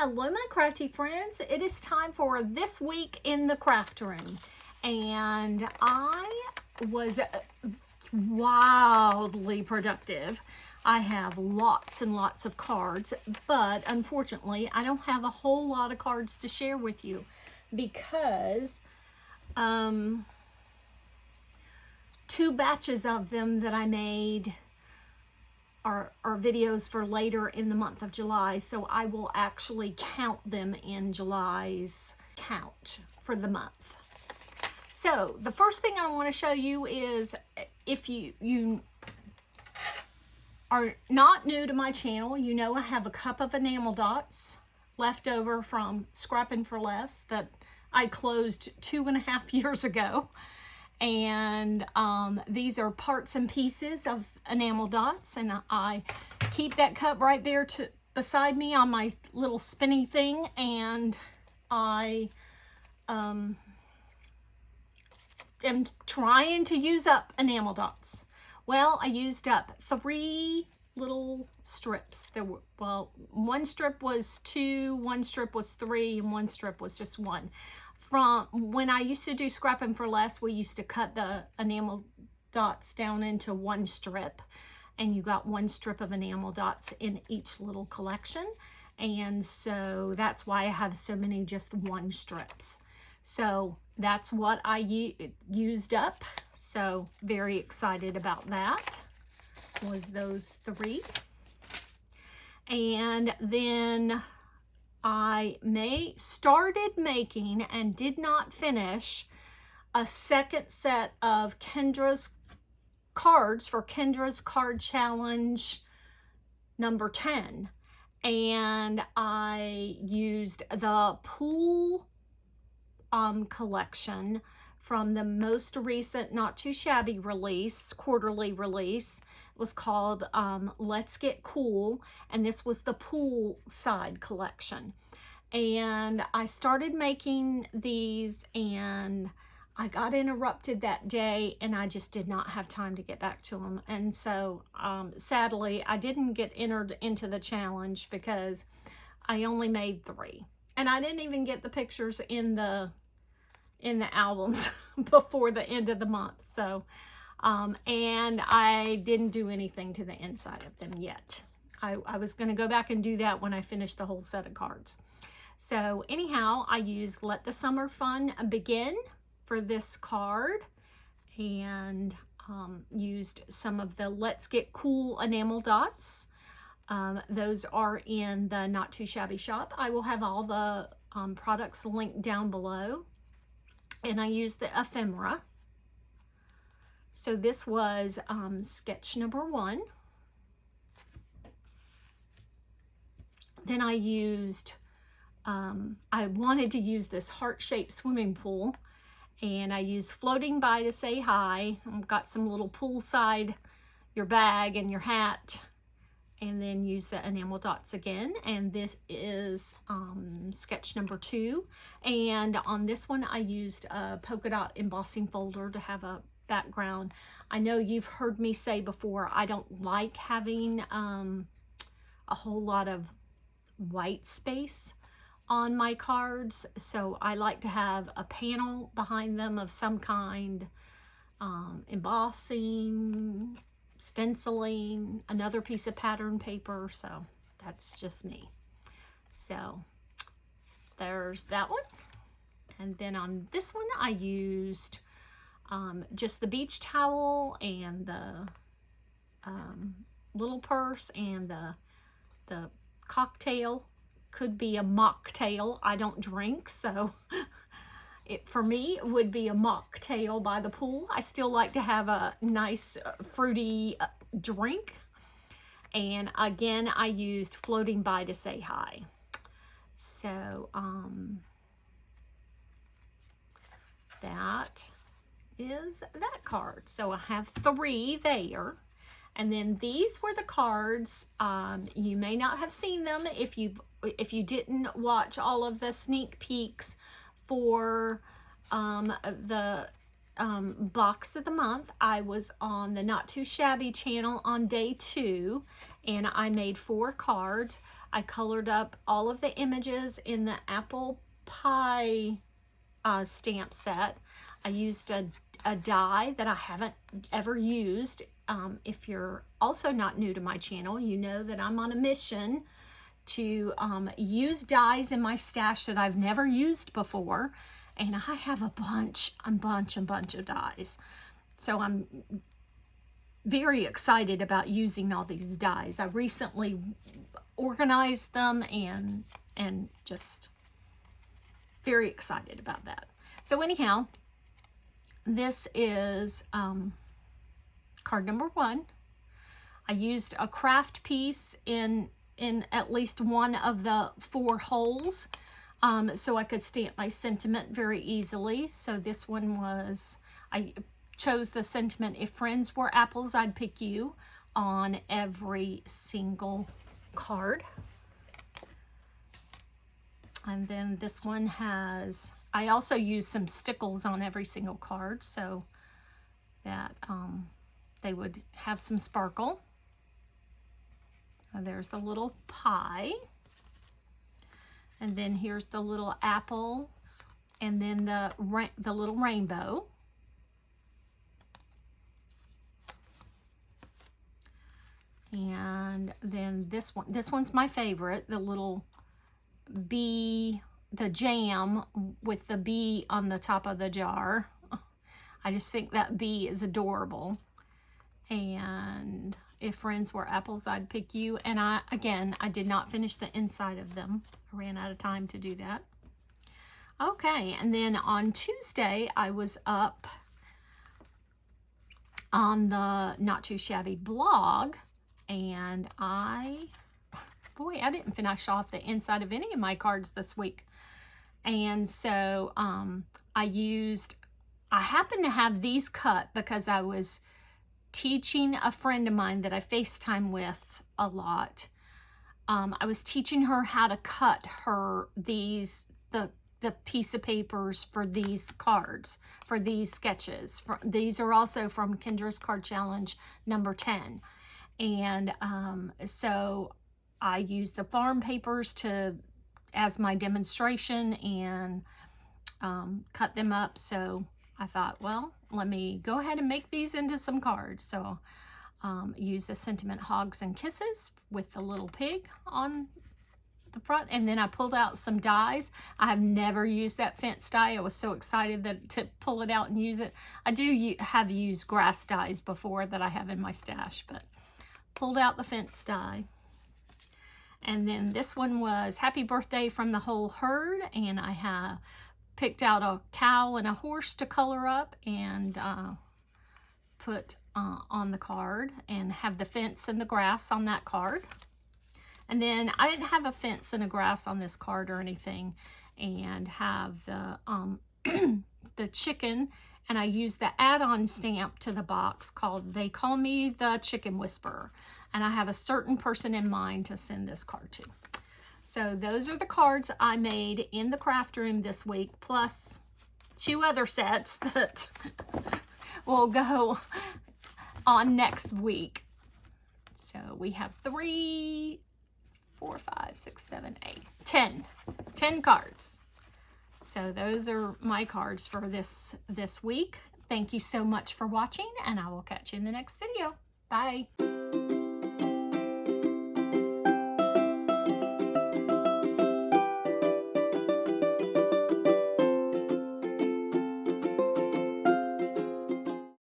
Hello my crafty friends, it is time for This Week in the Craft Room, and I was wildly productive. I have lots and lots of cards, but unfortunately I don't have a whole lot of cards to share with you because two batches of them that I made are videos for later in the month of July, so I will actually count them in July's count for the month. So the first thing I want to show you is, if you are not new to my channel, you know I have a cup of enamel dots left over from Scrapping for Less that I closed 2.5 years ago. And these are parts and pieces of enamel dots, and I keep that cup right there beside me on my little spinny thing, and I am trying to use up enamel dots. Well, I used up 3 little strips. There were, well, one strip was 2, one strip was 3, and one strip was just 1. From when I used to do Scrapping for Less, we used to cut the enamel dots down into 1 strip, and you got 1 strip of enamel dots in each little collection, and so that's why I have so many just 1 strips. So that's what I used up, so very excited about that. Was those 3. And then I started making and did not finish a second set of Kendra's cards for Kendra's Card Challenge number 10. And I used the Pool collection from the most recent Not Too Shabby release, quarterly release. It was called Let's Get Cool, and this was the pool side collection. And I started making these, and I got interrupted that day, and I just did not have time to get back to them. And so sadly I didn't get entered into the challenge because I only made 3, and I didn't even get the pictures in the albums before the end of the month. So and I didn't do anything to the inside of them yet. I was going to go back and do that when I finished the whole set of cards. So anyhow, I used Let the Summer Fun Begin for this card, and used some of the Let's Get Cool enamel dots. Those are in the Not Too Shabby shop. I will have all the products linked down below. And I used the ephemera. So this was sketch number 1. Then I used, I wanted to use this heart-shaped swimming pool, and I used Floating By to Say Hi. I've got some little poolside, your bag and your hat, and then use the enamel dots again. And this is sketch number 2. And on this one I used a polka dot embossing folder to have a background. I know you've heard me say before, I don't like having a whole lot of white space on my cards, so I like to have a panel behind them of some kind, embossing, stenciling, another piece of pattern paper. So that's just me. So there's that one. And then on this one I used just the beach towel and the little purse and the cocktail. Could be a mocktail. I don't drink, so for me, it would be a mocktail by the pool. I still like to have a nice fruity drink. And again, I used Floating By to Say Hi. So that is that card. So I have 3 there. And then these were the cards. You may not have seen them if you didn't watch all of the sneak peeks for the box of the month. I was on the Not Too Shabby channel on day 2, and I made 4 cards. I colored up all of the images in the apple pie stamp set. I used a die that I haven't ever used. If you're also not new to my channel, you know that I'm on a mission to use dies in my stash that I've never used before, and I have a bunch of dies. So I'm very excited about using all these dies. I recently organized them and just very excited about that. So anyhow, this is card number 1. I used a craft piece in at least one of the 4 holes, so I could stamp my sentiment very easily. So this one was, I chose the sentiment, if friends were apples, I'd pick you, on every single card. And then this one has, I also used some stickles on every single card so that they would have some sparkle. There's the little pie. And then here's the little apples. And then the little rainbow. And then this one's my favorite, the little bee, the jam with the bee on the top of the jar. I just think that bee is adorable. And if friends were apples, I'd pick you. And I did not finish the inside of them. I ran out of time to do that. Okay, and then on Tuesday, I was up on the Not Too Shabby blog, and I didn't finish off the inside of any of my cards this week. And so I happened to have these cut because I was teaching a friend of mine that I FaceTime with a lot. I was teaching her how to cut the piece of papers for these cards, for these sketches. These are also from Kendra's Card Challenge number 10. And so I used the farm papers as my demonstration and cut them up. So I thought, well, let me go ahead and make these into some cards. So use the sentiment Hogs and Kisses with the little pig on the front, and then I pulled out some dies. I have never used that fence die. I was so excited to pull it out and use it. I do have used grass dies before that I have in my stash, but pulled out the fence die. And then this one was Happy Birthday from the Whole Herd, and I have picked out a cow and a horse to color up and put on the card, and have the fence and the grass on that card. And then I didn't have a fence and a grass on this card or anything, and have the the chicken, and I used the add-on stamp to the box called They Call Me the Chicken Whisperer, and I have a certain person in mind to send this card to. So those are the cards I made in the craft room this week, plus 2 other sets that will go on next week. So we have 3, 4, 5, 6, 7, 8, 10 cards. So those are my cards for this week. Thank you so much for watching, and I will catch you in the next video. Bye.